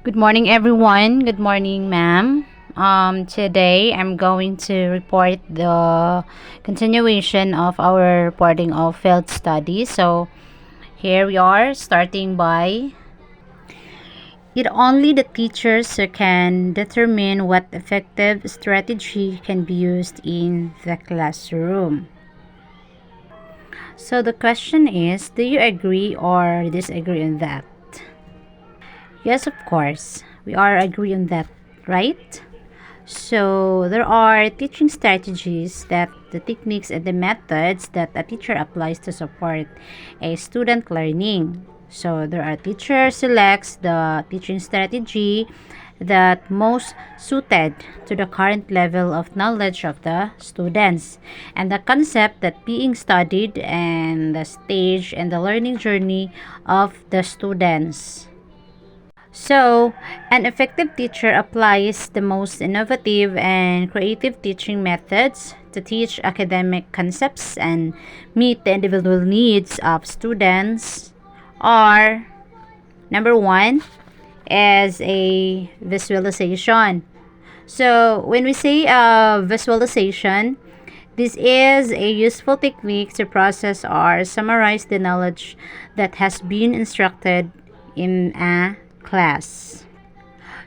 Good morning, everyone. Good morning, ma'am. Today I'm going to report the continuation of our reporting of field study. So here we are, starting by it only the teachers who can determine what effective strategy can be used in the classroom. So the question is, do you agree or disagree on that? Yes, of course. We are agree on that, right? So, there are teaching strategies that the techniques and the methods that a teacher applies to support a student learning. So, there are teacher selects the teaching strategy that most suited to the current level of knowledge of the students and the concept that being studied and the stage and the learning journey of the students. So, an effective teacher applies the most innovative and creative teaching methods to teach academic concepts and meet the individual needs of students. Are number one is a visualization. So, when we say visualization, this is a useful technique to process or summarize the knowledge that has been instructed in a class.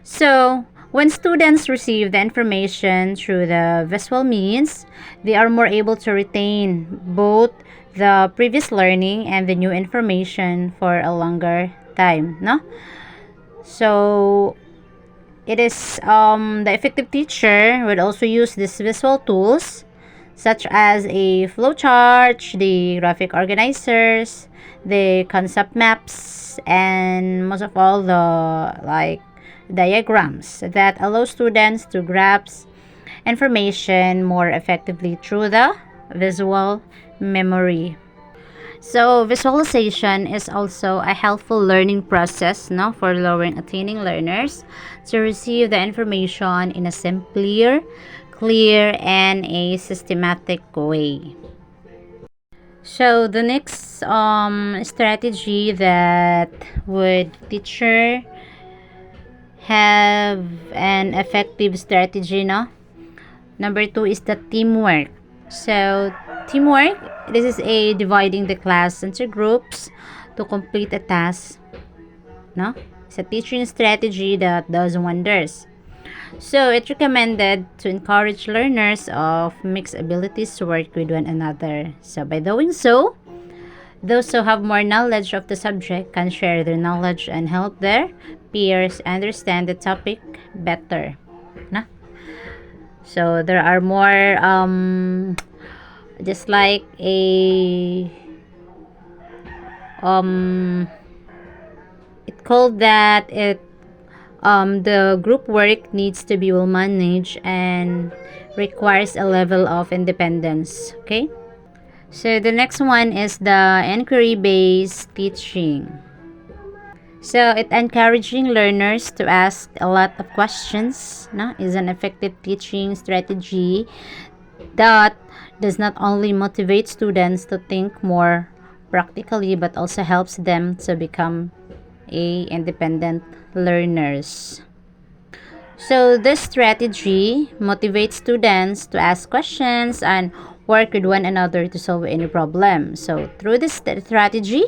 So, when students receive the information through the visual means, they are more able to retain both the previous learning and the new information for a longer time, no? So, it is the effective teacher would also use these visual tools such as a flowchart, the graphic organizers, the concept maps, and most of all the diagrams that allow students to grasp information more effectively through the visual memory. So visualization is also a helpful learning process, no, for lowering attaining learners to receive the information in a simpler, clear, and a systematic way. So the next strategy that would teacher have an effective strategy, no? Number two is the teamwork. So teamwork, this is a dividing the class into groups to complete a task, no? It's a teaching strategy that does wonders. So it's recommended to encourage learners of mixed abilities to work with one another. So by doing so, those who have more knowledge of the subject can share their knowledge and help their peers understand the topic better. Na? So there are more just like a it called that it the group work needs to be well managed and requires a level of independence. Okay, so the next one is the inquiry based teaching. So it encouraging learners to ask a lot of questions, no, is an effective teaching strategy that does not only motivate students to think more practically but also helps them to become a independent learners. So this strategy motivates students to ask questions and work with one another to solve any problem. So through this strategy,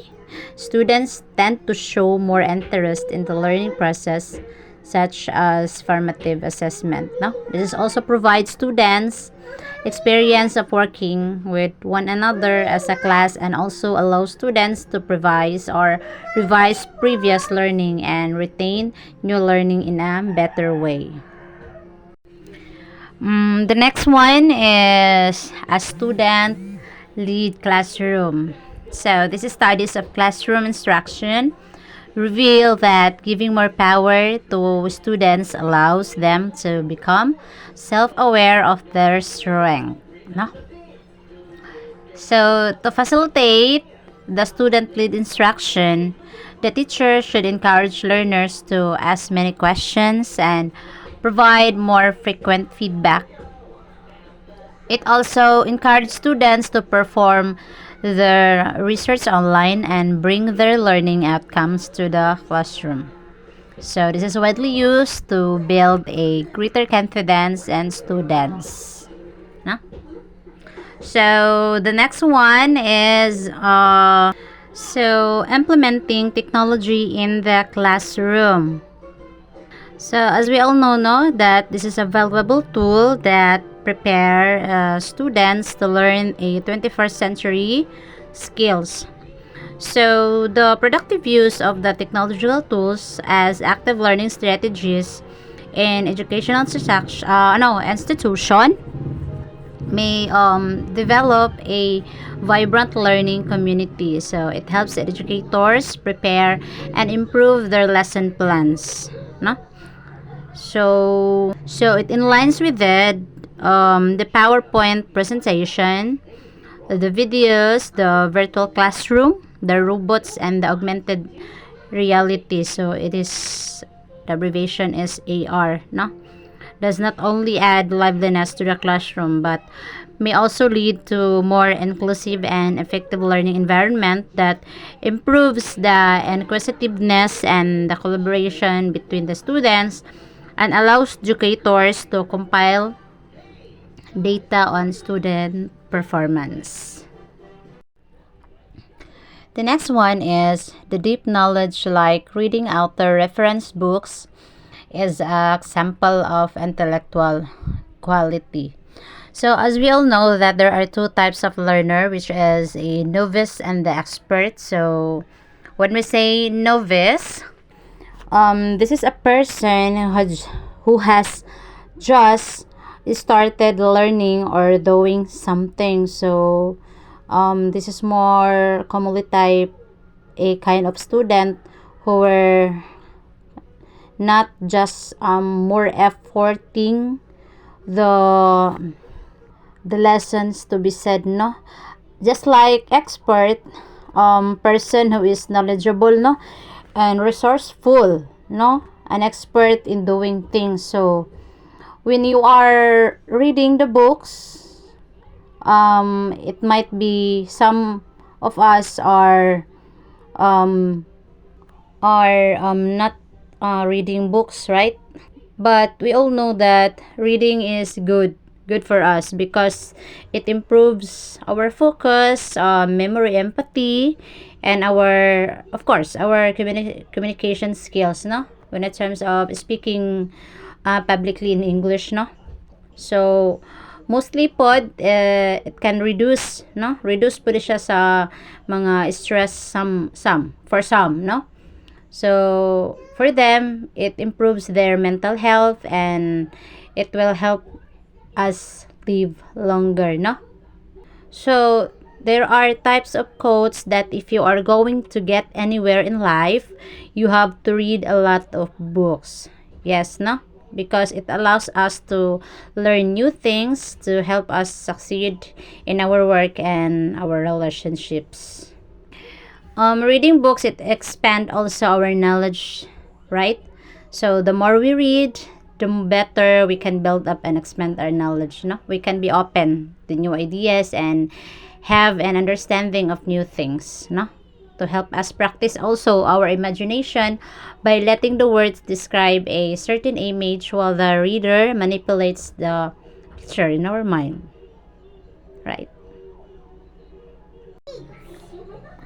students tend to show more interest in the learning process, such as formative assessment. No? This also provides students experience of working with one another as a class and also allows students to revise previous learning and retain new learning in a better way. The next one is a student lead classroom. So this is studies of classroom instruction reveal that giving more power to students allows them to become self-aware of their strength. No? So to facilitate the student-led instruction, the teacher should encourage learners to ask many questions and provide more frequent feedback. It also encourages students to perform their research online and bring their learning outcomes to the classroom. So this is widely used to build a greater confidence in students. No? So the next one is implementing technology in the classroom. So as we all know, no, that this is a valuable tool that prepare students to learn a 21st century skills. So the productive use of the technological tools as active learning strategies in educational institution may develop a vibrant learning community. So it helps educators prepare and improve their lesson plans. No? So it aligns with the PowerPoint presentation, the videos, the virtual classroom, the robots, and the augmented reality. So it is the abbreviation is AR. No, does not only add liveliness to the classroom, but may also lead to more inclusive and effective learning environment that improves the inquisitiveness and the collaboration between the students and allows educators to compile data on student performance. The next one is the deep knowledge, like reading author reference books, is an example of intellectual quality. So as we all know that there are two types of learner, which is a novice and the expert. So when we say novice, this is a person who has just started learning or doing something. So this is more commonly type a kind of student who were not just more efforting the lessons to be said, no, just like expert person who is knowledgeable, no, and resourceful, no, an expert in doing things. So when you are reading the books, it might be some of us are not reading books, right? But we all know that reading is good for us because it improves our focus, memory, empathy, and our, of course, our communication skills, no, when in terms of speaking publicly in English, no. So mostly pod it can reduce, no, reduce po siya sa mga stress, for some, no. So for them it improves their mental health and it will help us live longer, no. So there are types of quotes that if you are going to get anywhere in life, you have to read a lot of books. Yes, no? Because it allows us to learn new things to help us succeed in our work and our relationships. Reading books, it expand also our knowledge, right? So the more we read, the better we can build up and expand our knowledge, no? We can be open to new ideas and have an understanding of new things, no? To help us practice also our imagination by letting the words describe a certain image while the reader manipulates the picture in our mind, right?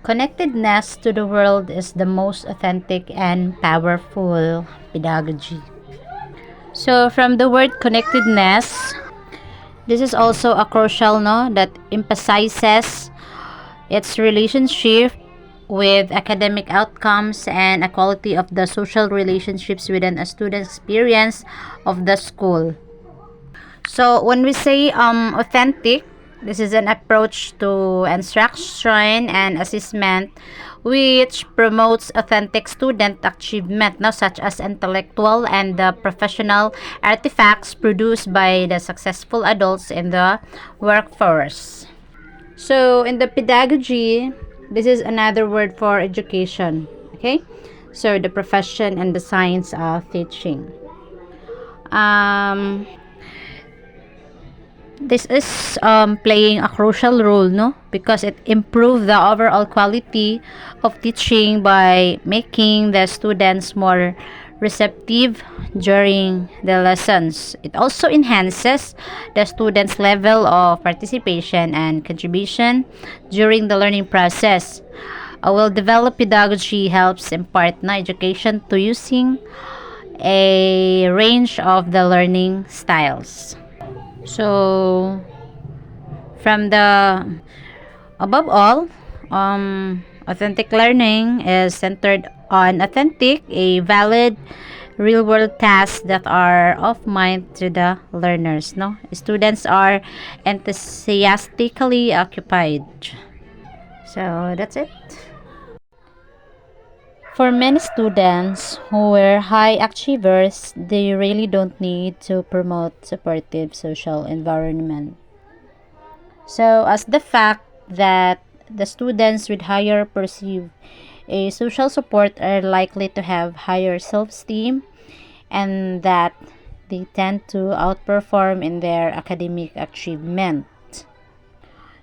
Connectedness to the world is the most authentic and powerful pedagogy. So from the word connectedness, this is also a crucial, no, that emphasizes its relationship with academic outcomes and a quality of the social relationships within a student experience of the school. So when we say authentic, this is an approach to instruction and assessment which promotes authentic student achievement, no, such as intellectual and the professional artifacts produced by the successful adults in the workforce. So in the pedagogy, this is another word for education, okay? So the profession and the science of teaching. This is playing a crucial role, no, because it improves the overall quality of teaching by making the students more receptive during the lessons. It also enhances the students' level of participation and contribution during the learning process. A well-developed pedagogy helps impart education to using a range of the learning styles. So, from the above all, authentic learning is centered on authentic, a valid, real-world tasks that are of mind to the learners. No, students are enthusiastically occupied. So that's it. For many students who were high achievers, they really don't need to promote supportive social environment. So, as the fact that the students with higher perceive a social support are likely to have higher self-esteem and that they tend to outperform in their academic achievement.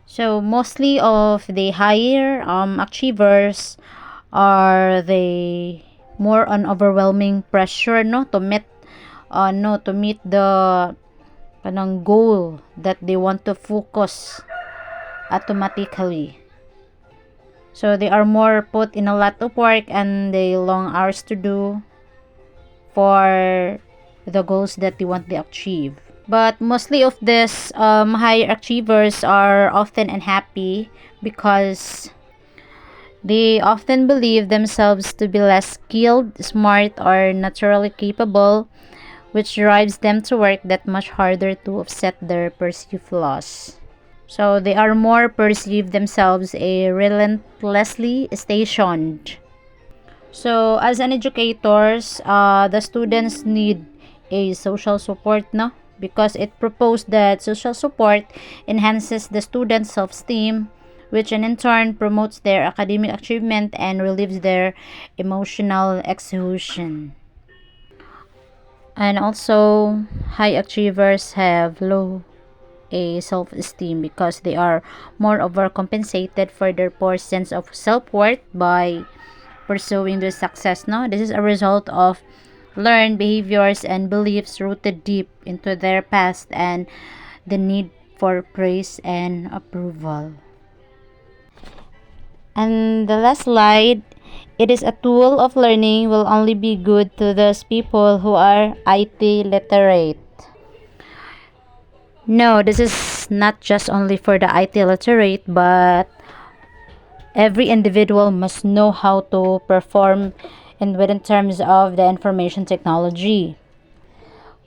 So, mostly of the higher achievers are they more on overwhelming pressure no to meet no to meet the kanang goal that they want to focus automatically. So they are more put in a lot of work and the long hours to do for the goals that they want to achieve. But mostly of this higher achievers are often unhappy because they often believe themselves to be less skilled, smart, or naturally capable, which drives them to work that much harder to offset their perceived flaws. So they are more perceive themselves a relentlessly stationed. So as an educators, the students need a social support, no? Because it proposed that social support enhances the students' self-esteem, which in turn promotes their academic achievement and relieves their emotional exhaustion. And also, high achievers have low a self-esteem because they are more overcompensated for their poor sense of self-worth by pursuing their success. No, this is a result of learned behaviors and beliefs rooted deep into their past and the need for praise and approval. And the last slide, it is a tool of learning will only be good to those people who are IT literate. No, this is not just only for the IT literate, but every individual must know how to perform within terms of the information technology.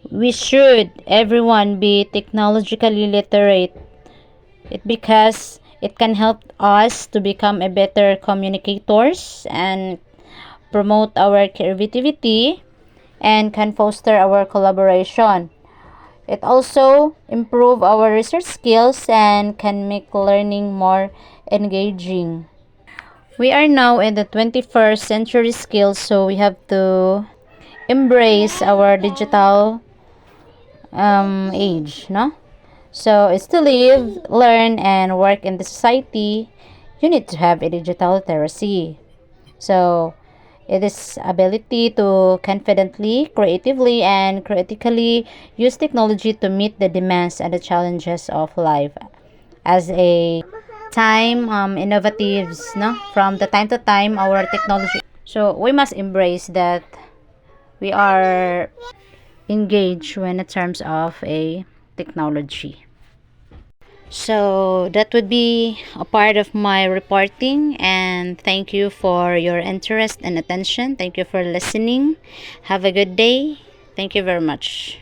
We should everyone be technologically literate. It because it can help us to become a better communicators and promote our creativity and can foster our collaboration. It also improve our research skills and can make learning more engaging. We are now in the 21st century skills, so we have to embrace our digital age, no? So it's to live, learn, and work in the society. You need to have a digital literacy. So it is ability to confidently, creatively, and critically use technology to meet the demands and the challenges of life. As a time innovatives, no, from the time to time our technology. So we must embrace that we are engaged when in terms of a technology. So that would be a part of my reporting, and thank you for your interest and attention. Thank you for listening. Have a good day. Thank you very much.